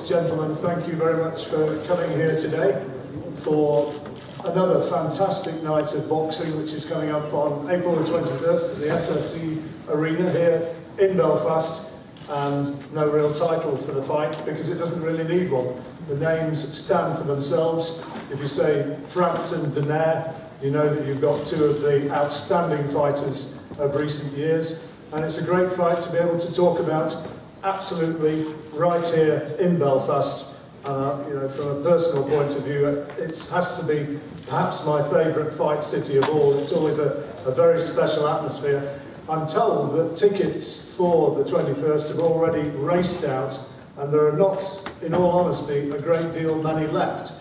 Gentlemen, thank you very much for coming here today for another fantastic night of boxing, which is coming up on April the 21st at the SSE Arena here in Belfast, and no real title for the fight because it doesn't really need one. The names stand for themselves. If you say Frampton, Donaire, you know that you've got two of the outstanding fighters of recent years, and it's a great fight to be able to talk about absolutely right here in Belfast. You know, from a personal point of view, it has to be perhaps my favourite fight city of all. It's always a very special atmosphere. I'm told that tickets for the 21st have already raced out, and there are not, in all honesty, a great deal many left.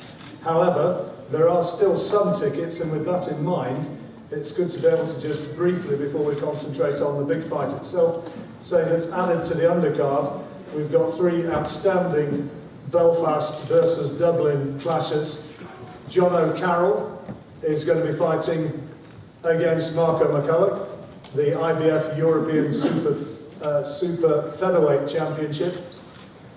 However, there are still some tickets, and with that in mind, it's good to be able to just briefly, before we concentrate on the big fight itself, say that added to the undercard, we've got three outstanding Belfast versus Dublin clashes. John O'Carroll is going to be fighting against Marco McCulloch, the IBF European Super Featherweight Championship.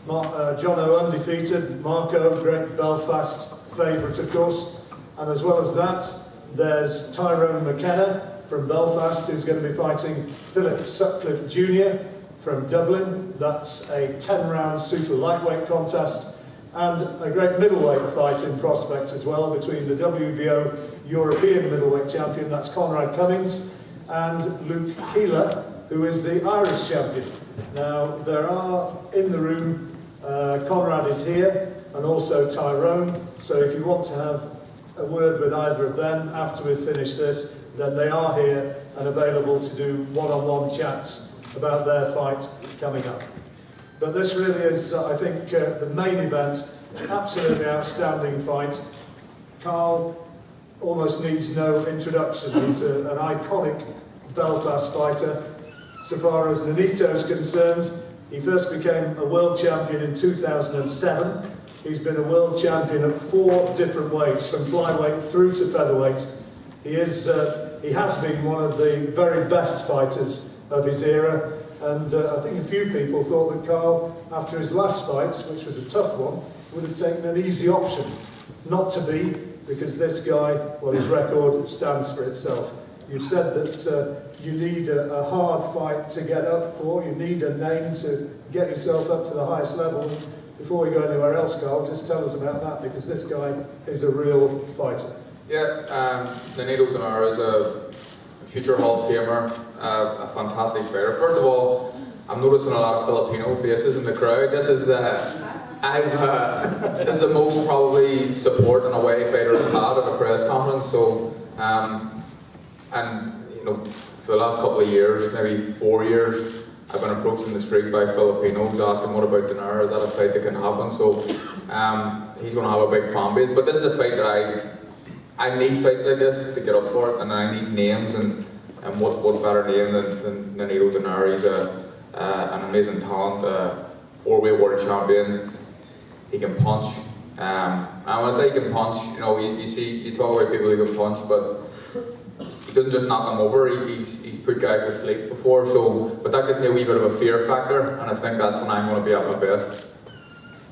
John O undefeated, Marco, great Belfast favourite of course. And as well as that, there's Tyrone McKenna from Belfast, who's going to be fighting Philip Sutcliffe Jr. from Dublin. That's a 10-round super lightweight contest, and a great middleweight fight in prospect as well between the WBO European middleweight champion, that's Conrad Cummings, and Luke Keeler, who is the Irish champion. Now, there are in the room, Conrad is here, and also Tyrone, so if you want to have a word with either of them after we've finished this, then they are here and available to do one-on-one chats about their fight coming up. But this really is, I think, the main event. Absolutely outstanding fight. Carl almost needs no introduction. He's an iconic Belfast fighter. So far as Nonito is concerned, he first became a world champion in 2007. He's been a world champion at 4 different weights, from flyweight through to featherweight. He has been one of the very best fighters of his era, and I think a few people thought that Carl, after his last fight, which was a tough one, would have taken an easy option. Not to be, because this guy, well, his record stands for itself. You've said that you need a hard fight to get up for, you need a name to get yourself up to the highest level. Before we go anywhere else, Carl, just tell us about that, because this guy is a real fighter. Yeah, Donaire is a future Hall of Famer, a fantastic fighter. First of all, I'm noticing a lot of Filipino faces in the crowd. This is this is the most probably support and away fighters have had at a press conference. So, and you know, for the last couple of years, maybe 4 years, I've been approached in the street by Filipinos asking what about Donaire, is that a fight that can happen? So he's going to have a big fan base, but this is a fight that I need fights like this to get up for it, and I need names, and what better name than Donaire. He's an amazing talent, 4-weight world champion. He can punch. And when I say he can punch, you know, you talk about people who can punch, but he doesn't just knock them over. He's put guys to sleep before. So, but that gives me a wee bit of a fear factor, and I think that's when I'm going to be at my best.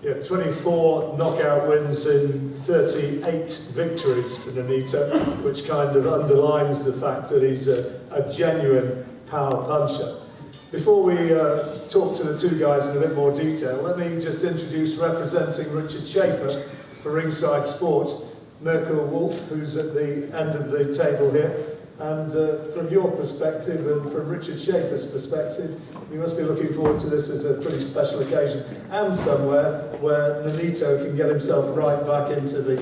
Yeah, 24 knockout wins in 38 victories for Nonito, which kind of underlines the fact that he's a genuine power puncher. Before we talk to the two guys in a bit more detail, let me just introduce, representing Richard Schaefer for Ringside Sports, Mirko Wolf, who's at the end of the table here. And from your perspective and from Richard Schaefer's perspective, you must be looking forward to this as a pretty special occasion, and somewhere where Nonito can get himself right back into the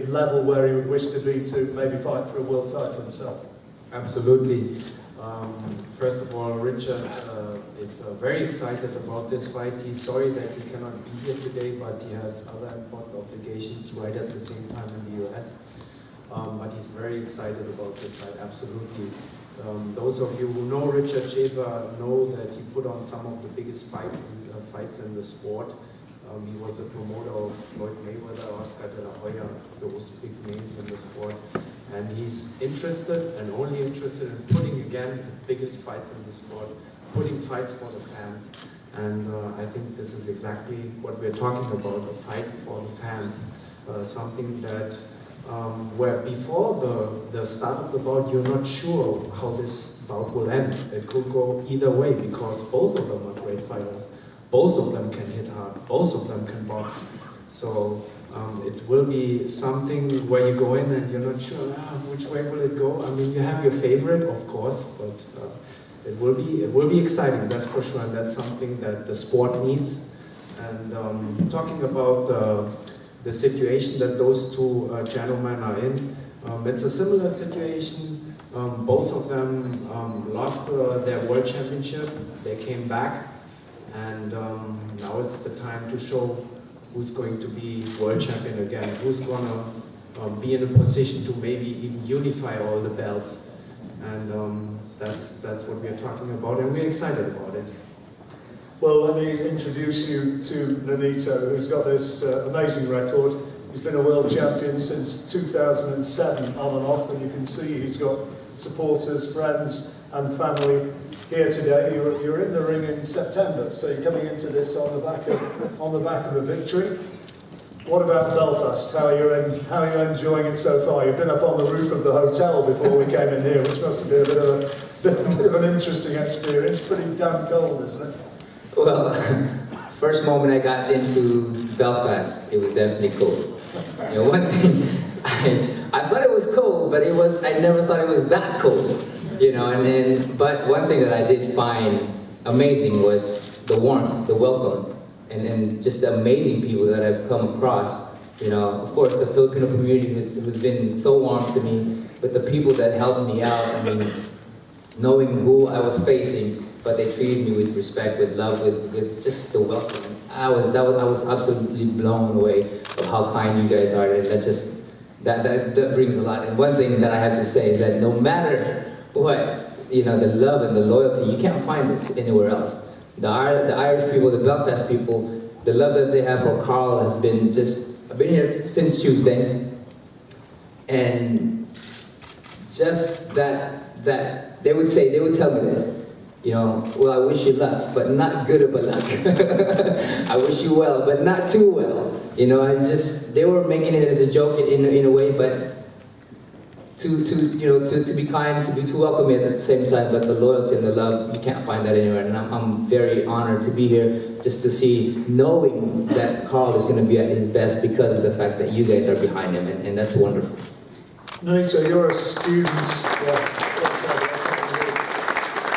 level where he would wish to be to maybe fight for a world title himself. Absolutely. First of all, Richard is very excited about this fight. He's sorry that he cannot be here today, but he has other important obligations right at the same time in the US. But he's very excited about this fight, absolutely. Those of you who know Richard Schaefer know that he put on some of the biggest fights in the sport. He was the promoter of Floyd Mayweather, Oscar de la Hoya, those big names in the sport. And he's interested and only interested in putting again the biggest fights in the sport, putting fights for the fans. And I think this is exactly what we're talking about, a fight for the fans. Something that, where before the start of the bout, you're not sure how this bout will end. It could go either way because both of them are great fighters. Both of them can hit hard, both of them can box. So it will be something where you go in and you're not sure which way will it go. I mean, you have your favorite, of course, but it will be exciting, that's for sure, and that's something that the sport needs. And talking about the situation that those two gentlemen are in, it's a similar situation. Both of them lost their world championship. They came back, and now it's the time to show who's going to be world champion again, who's going to be in a position to maybe even unify all the belts. And that's what we're talking about, and we're excited about it. Well, let me introduce you to Nonito, who's got this amazing record. He's been a world champion since 2007, on and off, and you can see he's got supporters, friends, and family here today. You're in the ring in September, so you're coming into this on the back of a victory. What about Belfast? How are you enjoying it so far? You've been up on the roof of the hotel before we came in here, which must have been a bit of an interesting experience. Pretty damn cold, isn't it? Well, first moment I got into Belfast, it was definitely cold. You know, one thing, I thought it was cold, but I never thought it was that cold. You know, but one thing that I did find amazing was the warmth, the welcome, and just the amazing people that I've come across. You know, of course, the Filipino community has been so warm to me, but the people that helped me out, I mean, knowing who I was facing, but they treated me with respect, with love, with just the welcome. I was absolutely blown away of how kind you guys are, and that brings a lot. And one thing that I have to say is that no matter what, you know, the love and the loyalty, you can't find this anywhere else. The Irish people, the Belfast people, the love that they have for Carl has been just, I've been here since Tuesday, and just that they would tell me this, you know, well, I wish you luck, but not good of a luck. I wish you well, but not too well. You know, they were making it as a joke in a way, but to be kind, to be too welcoming at the same time, but the loyalty and the love, you can't find that anywhere. And I'm very honored to be here, just to see, knowing that Carl is going to be at his best because of the fact that you guys are behind him, and that's wonderful. Nonito, you're a student.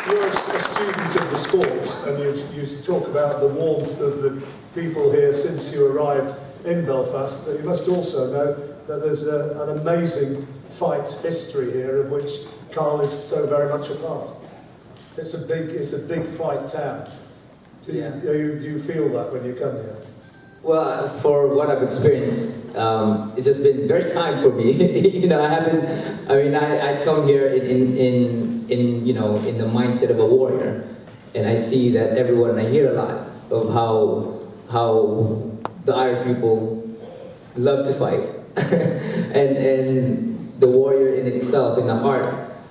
You're a student of the sport, and you talk about the warmth of the people here since you arrived in Belfast, but you must also know that there's an amazing fight history here of which Carl is so very much a part. It's a big fight town. Do you feel that when you come here? Well, for what I've experienced, it's just been very kind for me. You know, I come here in the mindset of a warrior, and I see that everyone, I hear a lot of how the Irish people love to fight, and the warrior in itself, in the heart.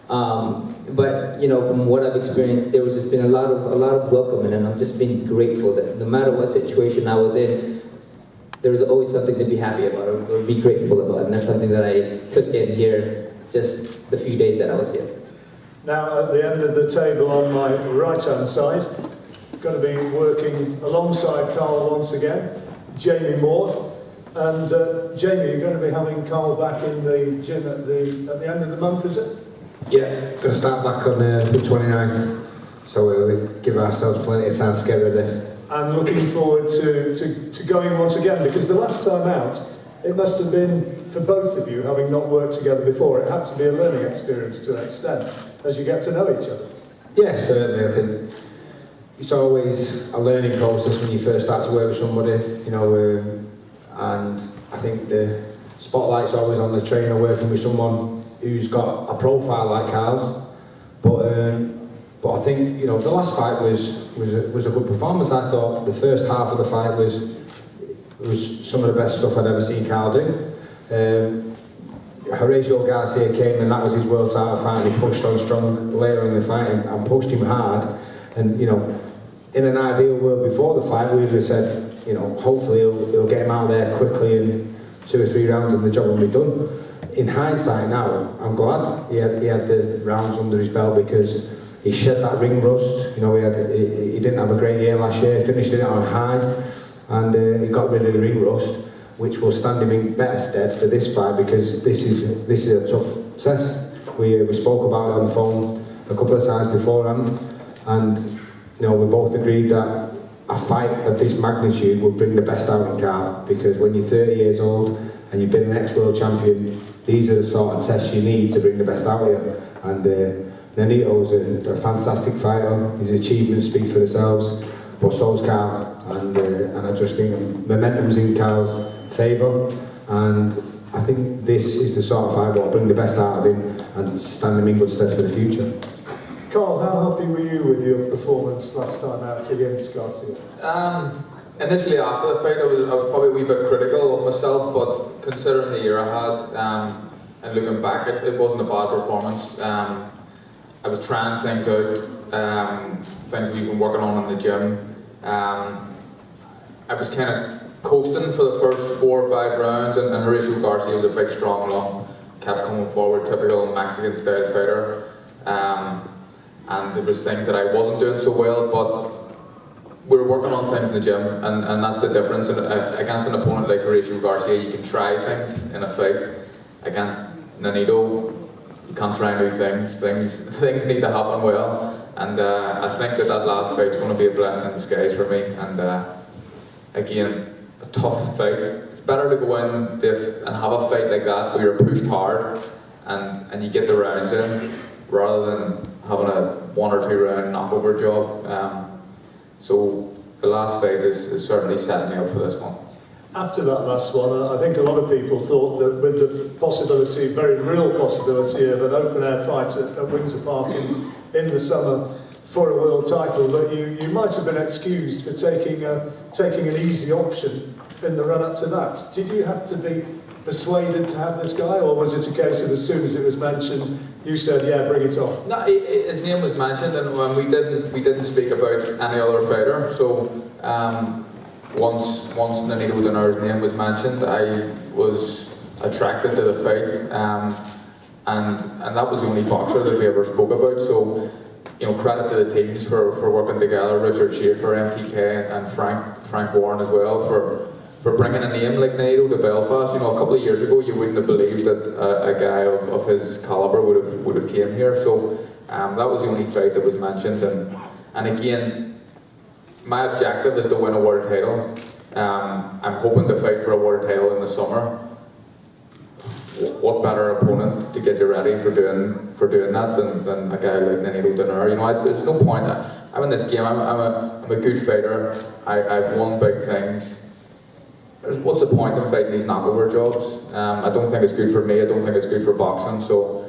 But you know, from what I've experienced, there was just been a lot of welcome, and I've just been grateful that no matter what situation I was in, there was always something to be happy about, or be grateful about, and that's something that I took in here just the few days that I was here. Now, at the end of the table on my right-hand side, going to be working alongside Carl once again, Jamie Moore. And Jamie, you're going to be having Carl back in the gym at the end of the month, is it? Yeah, going to start back on the 29th, so we give ourselves plenty of time to get ready. And looking forward to going once again, because the last time out, it must have been, for both of you, having not worked together before, it had to be a learning experience to an extent, as you get to know each other. Yeah, certainly. I think it's always a learning process when you first start to work with somebody, you know, and I think the spotlight's always on the trainer working with someone who's got a profile like ours. But I think, you know, the last fight was a good performance. I thought the first half of the fight it was some of the best stuff I'd ever seen Carl do. Horatio Garcia came and that was his world title fight, and he pushed on strong later in the fight and pushed him hard. And you know, in an ideal world before the fight, we would have said, you know, hopefully he'll get him out there quickly in 2 or 3 rounds and the job will be done. In hindsight now, I'm glad he had the rounds under his belt, because he shed that ring rust. You know, he didn't have a great year last year, finished it on high, and he got rid of the ring rust, which will stand him in better stead for this fight, because this is a tough test. We spoke about it on the phone a couple of times beforehand, and you know, we both agreed that a fight of this magnitude would bring the best out in Carl, because when you're 30 years old and you've been an ex-world champion, these are the sort of tests you need to bring the best out of you. And Nonito's a fantastic fighter. His achievements speak for themselves, but so's Carl, and I just think momentum's in Carl's favour, and I think this is the sort of fight that will bring the best out of him and stand him in good stead for the future. Carl, how happy were you with your performance last time out against Garcia? Initially after the fight, I was probably a wee bit critical of myself, but considering the year I had, and looking back, it wasn't a bad performance. I was trying things out, things we've been working on in the gym. I was kind of coasting for the first 4 or 5 rounds, and Horatio Garcia was a big, strong lung, kept coming forward, typical Mexican style fighter. And there was things that I wasn't doing so well, but we were working on things in the gym, and that's the difference. Against an opponent like Horatio Garcia, you can try things in a fight. Against Nonito, you can't try new things. Things need to happen well, and I think that last fight's going to be a blessing in disguise for me. And again, a tough fight. It's better to go in and have a fight like that where you're pushed hard and you get the rounds in, rather than having a 1 or 2 round knockover job. So the last fight is certainly setting me up for this one. After that last one, I think a lot of people thought that with the possibility, very real possibility, of an open air fight at Windsor Park in the summer for a world title, that you might have been excused for taking an easy option in the run up to that. Did you have to be persuaded to have this guy, or was it a case of as soon as it was mentioned, you said, yeah, bring it on? No, his name was mentioned, and we didn't speak about any other fighter. So once Nonito Donaire's name was mentioned, I was attracted to the fight, and that was the only boxer that we ever spoke about. So, you know, credit to the teams for working together, Richard Schaefer, MTK, and Frank Warren as well, for bringing a name like Nonito to Belfast. You know, a couple of years ago, you wouldn't have believed that a guy of his calibre would have came here. So that was the only fight that was mentioned. And again, my objective is to win a world title. I'm hoping to fight for a world title in the summer. What better opponent to get you ready for doing that than a guy like Nonito Donaire? You know, there's no point. I'm in this game. I'm a good fighter. I've won big things. What's the point in fighting these knockover jobs? I don't think it's good for me. I don't think it's good for boxing. So,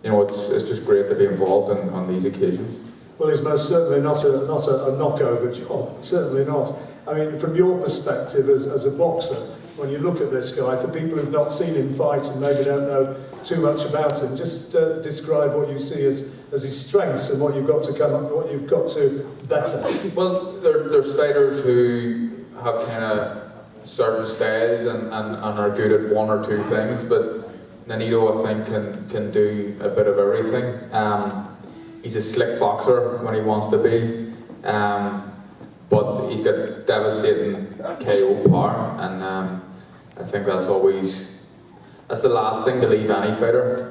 you know, it's just great to be involved on these occasions. Well, it's most certainly not a knockover job. Certainly not. I mean, from your perspective as a boxer, when you look at this guy, for people who've not seen him fight and maybe don't know too much about him, just describe what you see as his strengths and what you've got to what you've got to better. Well, there's fighters who have kind of certain styles and are good at 1 or 2 things, but Nonito, I think, can do a bit of everything. He's a slick boxer when he wants to be, but he's got devastating KO power, and I think that's the last thing to leave any fighter,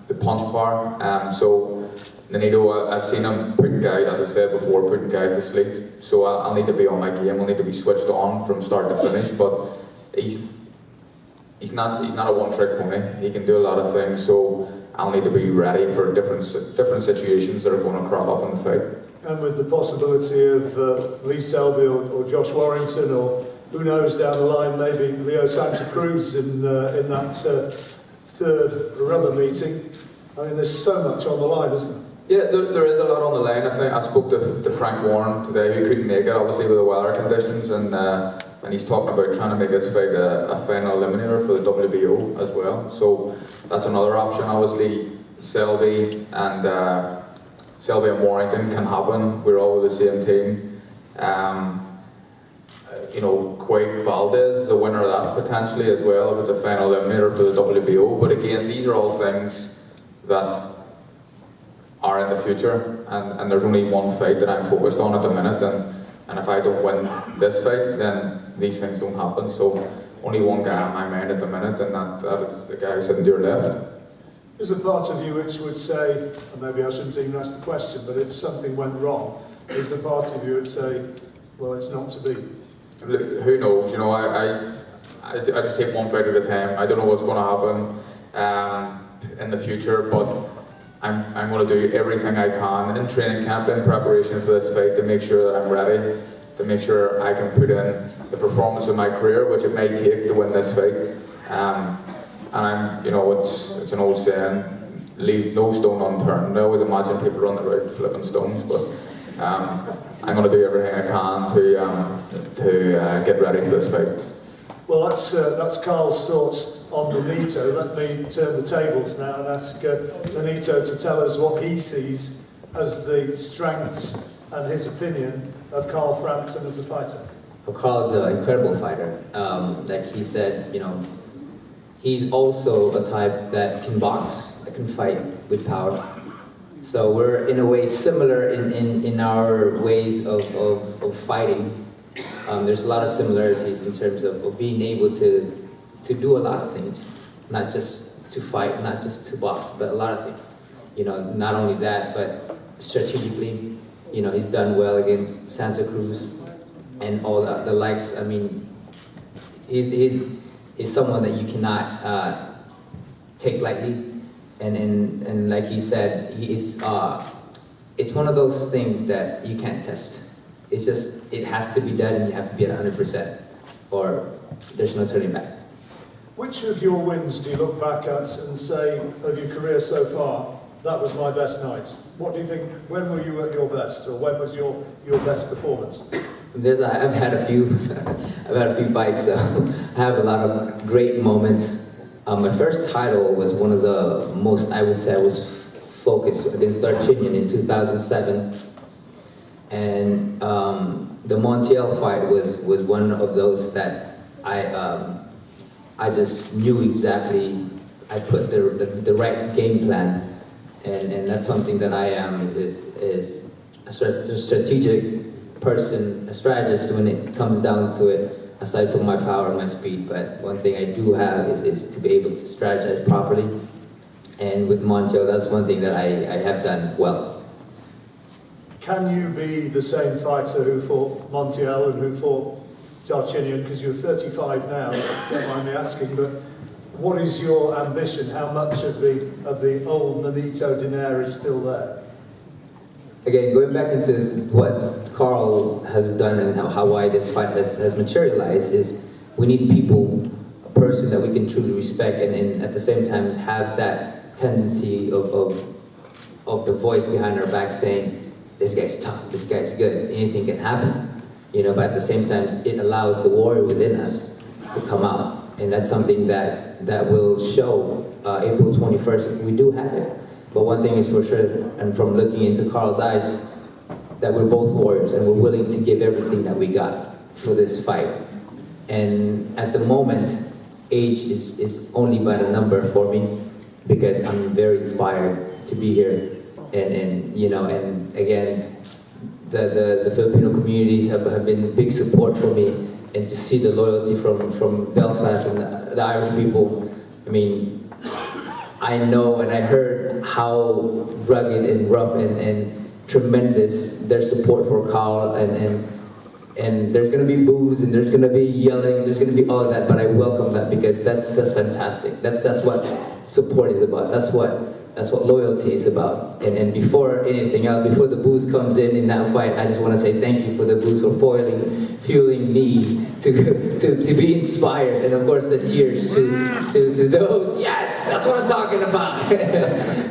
the punch power. So Nonito, I've seen him putting guys, as I said before, putting guys to sleep. So I'll need to be on my game. I'll need to be switched on from start to finish. But he's not a one-trick pony. He can do a lot of things. So I'll need to be ready for different situations that are going to crop up in the fight. And with the possibility of Lee Selby or Josh Warrington, or who knows down the line, maybe Leo Santa Cruz in that third rubber meeting. I mean, there's so much on the line, isn't there? Yeah, there is a lot on the line. I think I spoke to Frank Warren today, who couldn't make it, obviously, with the weather conditions, and and he's talking about trying to make this fight a final eliminator for the WBO as well. So that's another option. Obviously, Selby and Warrington can happen. We're all with the same team. You know, Quake Valdez, the winner of that potentially as well, if it's a final eliminator for the WBO. But again, these are all things that are in the future, and there's only one fight that I'm focused on at the minute, and if I don't win this fight, then these things don't happen. So only one guy in my mind at the minute, and that is the guy sitting to your left. There's a part of you which would say, and maybe I shouldn't even ask the question, but if something went wrong, is the part of you would say, well, it's not to be? Who knows? You know, I just take one fight at a time. I don't know what's going to happen in the future, but I'm going to do everything I can in training camp, in preparation for this fight, to make sure that I'm ready, to make sure I can put in the performance of my career, which it may take to win this fight. And I'm, you know, it's an old saying, leave no stone unturned. I always imagine people running around flipping stones, but I'm going to do everything I can to get ready for this fight. Well, that's Carl's thoughts on Benito. Let me turn the tables now and ask Benito to tell us what he sees as the strengths and his opinion of Carl Frampton as a fighter. Well, Carl's an incredible fighter. Like he said, you know, he's also a type that can box, that can fight with power. So we're in a way similar in our ways of fighting. There's a lot of similarities in terms of being able to do a lot of things, not just to fight, not just to box, but a lot of things. You know, not only that, but strategically, you know, he's done well against Santa Cruz and all the likes. I mean, he's someone that you cannot take lightly. And like he said, it's one of those things that you can't test. It's just, it has to be done, and you have to be at 100%, or there's no turning back. Which of your wins do you look back at and say, of your career so far, that was my best night? What do you think, when were you at your best, or when was your best performance? I've had a few, I've had a few fights, so I have a lot of great moments. My first title was one of the most, I would say, I was focused against Darchinian in 2007. And the Montiel fight was one of those that I just knew exactly. I put the right game plan, and that's something that I am is a strategic person, a strategist when it comes down to it. Aside from my power and my speed, but one thing I do have is to be able to strategize properly. And with Montiel, that's one thing that I have done well. Can you be the same fighter who fought Montiel and who fought Darchinian? Because you're 35 now, don't mind me asking, but what is your ambition? How much of the old Nonito Donaire is still there? Again, going back into what Carl has done and how why this fight has materialized is we need people, a person that we can truly respect, and at the same time have that tendency of the voice behind our back saying, this guy's tough, this guy's good, anything can happen. You know, but at the same time, it allows the warrior within us to come out. And that's something that will show April 21st if we do have it. But one thing is for sure, and from looking into Carl's eyes, that we're both warriors and we're willing to give everything that we got for this fight. And at the moment, age is only but a number for me, because I'm very inspired to be here. And you know, and again, the Filipino communities have been big support for me, and to see the loyalty from Belfast and the Irish people. I mean, I know and I heard how rugged and rough and tremendous their support for Carl, and there's gonna be boos and there's gonna be yelling, there's gonna be all of that, but I welcome that, because that's fantastic. That's what support is about. That's what That's what loyalty is about. And before anything else, before the booze comes in that fight, I just want to say thank you for the booze for fueling me to be inspired. And of course the cheers to those, yes, that's what I'm talking about.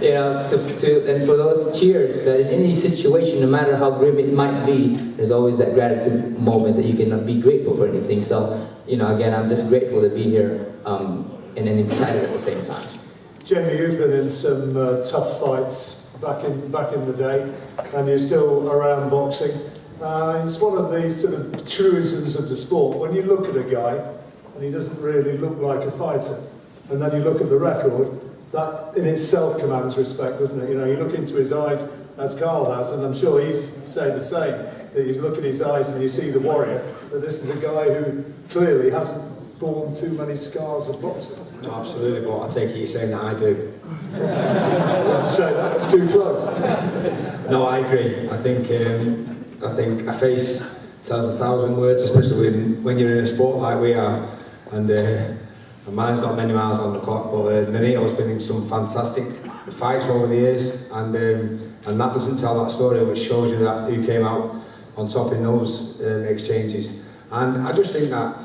You know, and for those cheers, that in any situation, no matter how grim it might be, there's always that gratitude moment that you can be grateful for anything. So, you know, again, I'm just grateful to be here and then excited at the same time. Jamie, you've been in some tough fights back in the day, and you're still around boxing. It's one of the sort of truisms of the sport. When you look at a guy and he doesn't really look like a fighter, and then you look at the record, that in itself commands respect, doesn't it? You know, you look into his eyes, as Carl has, and I'm sure he's saying the same, that you look in his eyes and you see the warrior, that this is a guy who clearly hasn't borne too many scars of boxing. Absolutely, but I take it you're saying that I do. Say that too close. No, I agree. I think a face tells 1,000 words, especially when you're in a sport like we are. And mine's got many miles on the clock, but Nonito's been in some fantastic fights over the years, and that doesn't tell that story, which shows you that who came out on top in those exchanges. And I just think that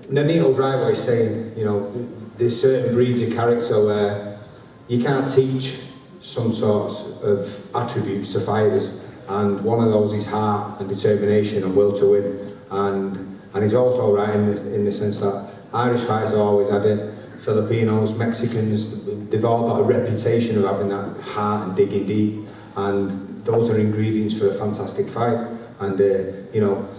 Nonito's right what he's saying. You know, there's certain breeds of character where you can't teach some sorts of attributes to fighters, and one of those is heart and determination and will to win. And he's also right in the sense that Irish fighters have always had it, Filipinos, Mexicans, they've all got a reputation of having that heart and digging deep, and those are ingredients for a fantastic fight. And you know,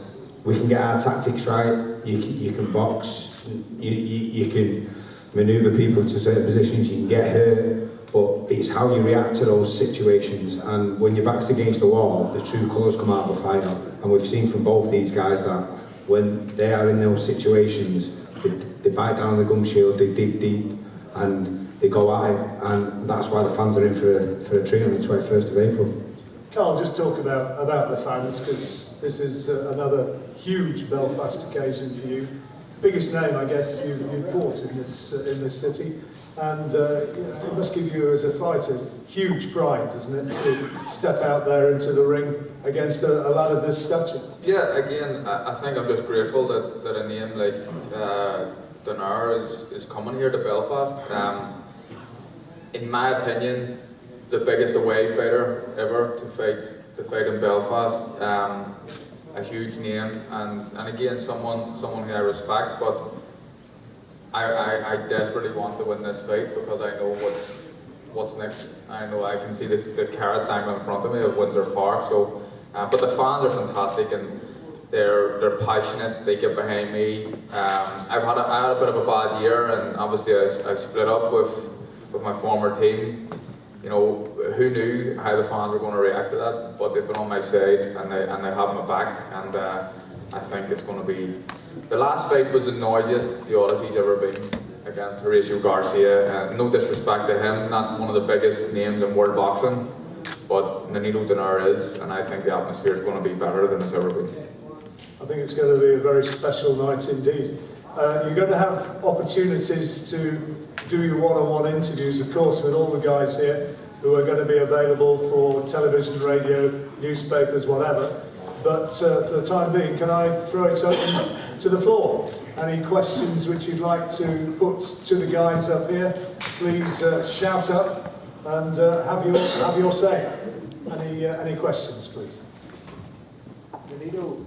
we can get our tactics right. You can box, you can manoeuvre people to certain positions, you can get hurt, but it's how you react to those situations. And when your back's against the wall, the true colours come out of the fight. And we've seen from both these guys that when they are in those situations, they bite down the gum shield, they dig deep, and they go at it. And that's why the fans are in for a treat on the 21st of April. Carl, just talk about the fans, because this is another huge Belfast occasion for you. Biggest name, I guess, you've fought in this city, and you know, it must give you as a fighter huge pride, doesn't it, to step out there into the ring against a lad of this stature? Yeah, again, I think I'm just grateful that a name like Donaire is coming here to Belfast. In my opinion, the biggest away fighter ever to fight in Belfast. A huge name, and again someone who I respect, but I desperately want to win this fight because I know what's next. I know I can see the carrot dangling in front of me of Windsor Park. So, but the fans are fantastic and they're passionate. They get behind me. I had a bit of a bad year, and obviously I split up with my former team. You know, who knew how the fans were going to react to that, but they've been on my side and they have my back, and I think it's going to be... The last fight was the noisiest the Odyssey's ever been against Horacio Garcia. No disrespect to him, not one of the biggest names in world boxing, but Nonito Donaire is, and I think the atmosphere is going to be better than it's ever been. I think it's going to be a very special night indeed. You're going to have opportunities to do your one-on-one interviews, of course, with all the guys here who are going to be available for television, radio, newspapers, whatever. But for the time being, can I throw it open to the floor? Any questions which you'd like to put to the guys up here? Please shout up and have your say. Any questions, please? Nonito,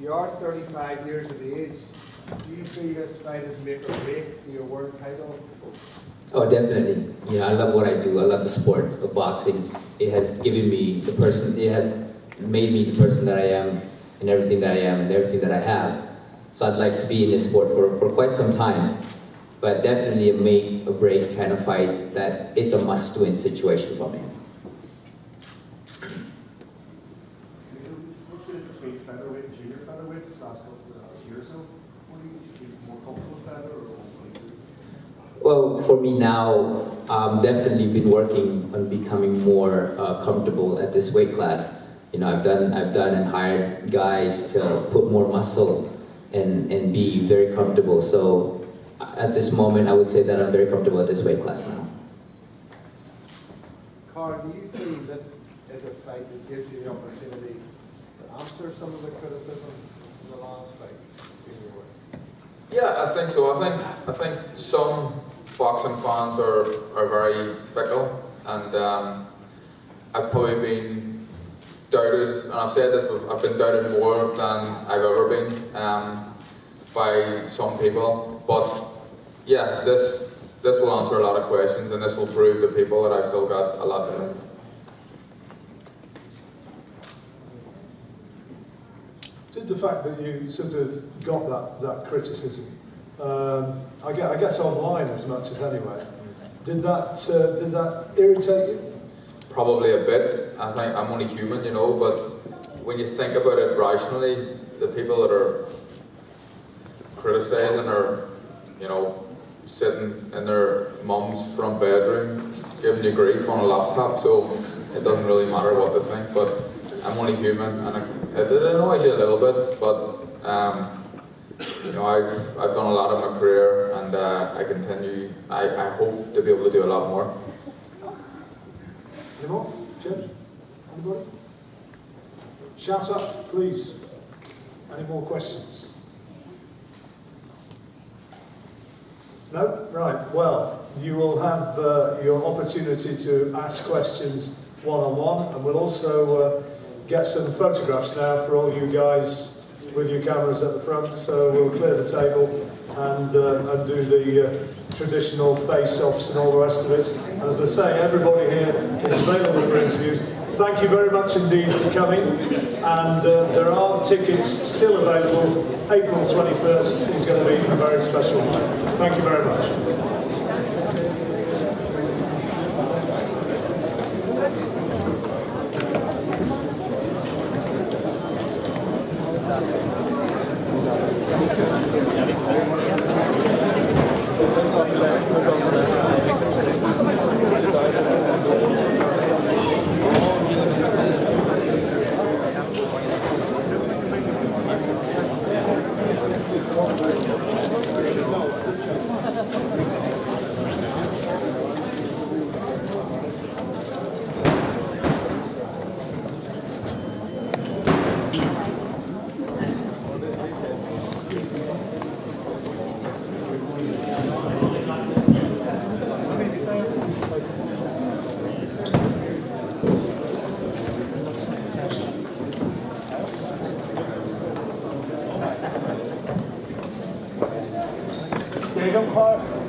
you are 35 years of age. Do you feel this fight is make or break for your world title? Oh, definitely. You know, I love what I do. I love the sport of boxing. It has given me the person, it has made me the person that I am, and everything that I am, and everything that I have. So I'd like to be in this sport for quite some time. But definitely a make or break kind of fight that it's a must-win situation for me. Between featherweight and junior featherweight this last couple of years or so, what do you feel more comfortable with feather or what do you do? Well, for me now, definitely been working on becoming more comfortable at this weight class. You know, I've done and hired guys to put more muscle and be very comfortable. So at this moment, I would say that I'm very comfortable at this weight class now. Carl, do you feel this is a fight that gives you the opportunity to answer some of the criticism in the last fight? Yeah, I think so. I think some boxing fans are very fickle, and I've probably been doubted, and I've said this, but I've been doubted more than I've ever been by some people. But yeah, this will answer a lot of questions, and this will prove to people that I've still got a lot to do. Did the fact that you sort of got that criticism, I guess online as much as anywhere, did that irritate you? Probably a bit. I think I'm only human, you know, but when you think about it rationally, the people that are criticising are, you know, sitting in their mum's front bedroom giving you grief on a laptop, so it doesn't really matter what they think, but I'm only human, and it annoys you a little bit, but you know, I've done a lot of my career, and I hope to be able to do a lot more. Any more? Jim? Anybody? Shout up, please. Any more questions? No? Right. Well, you will have your opportunity to ask questions one-on-one, and we'll also get some photographs now for all you guys with your cameras at the front. So we'll clear the table and do the traditional face-offs and all the rest of it. And as I say, everybody here is available for interviews. Thank you very much indeed for coming. And there are tickets still available. April 21st is going to be a very special night. Thank you very much. There you go, Clark.